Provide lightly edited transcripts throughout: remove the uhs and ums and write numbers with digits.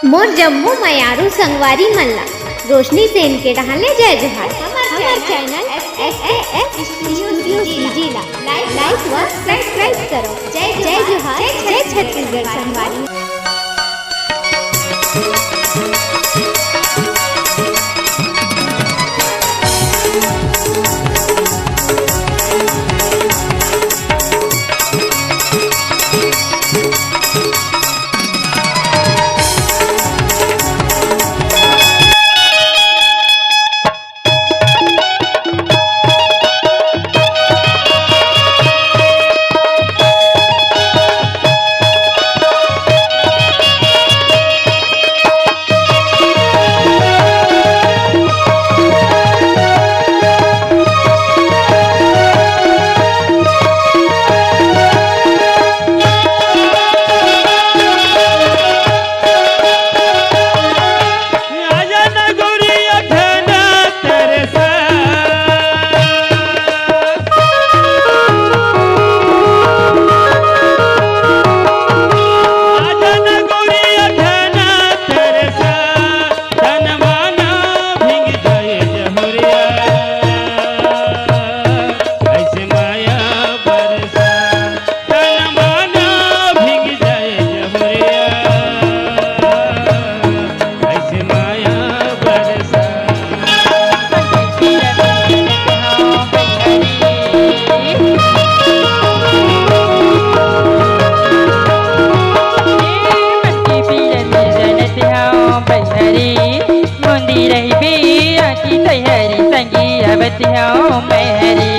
मोर जम्मू मयारू संगवारी मल्ला रोशनी सेन के डहाले जय जोहार। हमार चैनल SAS स्टूडियो जिला लाइक व सब्सक्राइब करो। जय जोहार, जय छत्तीसगढ़ संगवारी।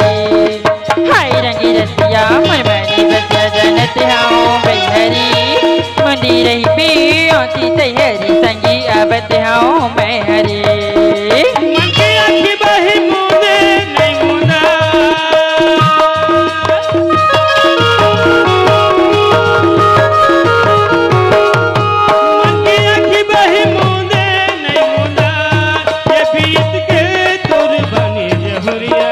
हाय रंगी रसिया मन बनी बसिया जनत हाँ बैहरी मुंदी रही पियोती तैहरी संगी आवत हाँ बैहरी मन की आँखी बही मुने नहीं मुना मन की आँखी बही मुने नहीं मुना ये पीत के तुर बनी जहुरिया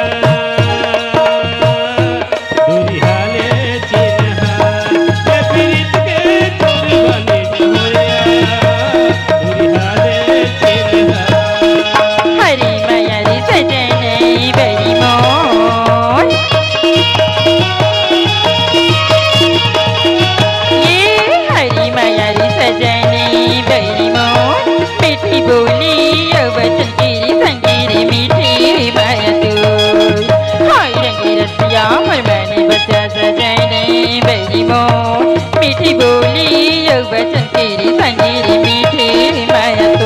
मीठी बोली वचन तेरी संगीरी मीठी माया तो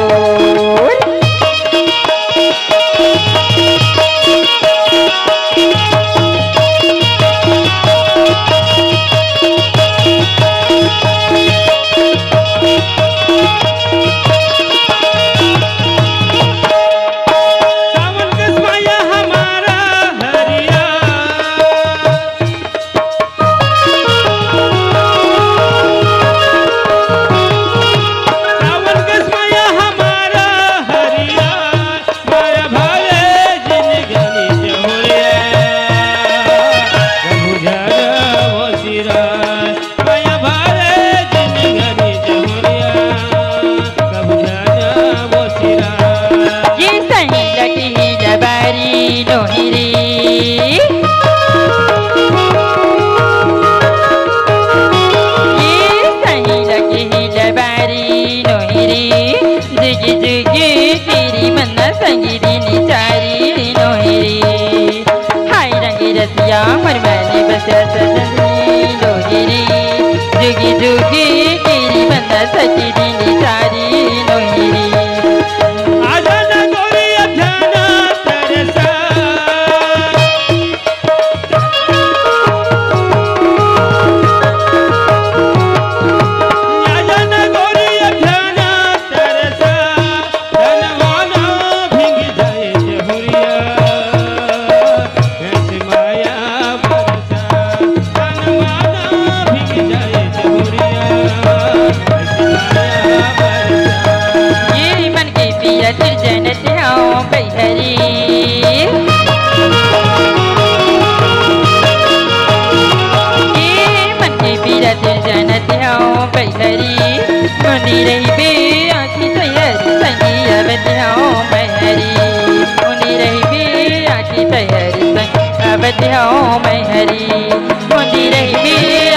रसिया मन मैंने बसा सजनी लोहिरी जुगी जुगी तेरी बंदा सची दीनी सारी लोहिरी आजाना गोरी अजाना तरसा आजाना गोरी अजाना तरसा धनवाना भिंग जाए जहुरिया जाए जहुरिया अब ध्याओ मैं हरी मुंदी रही भी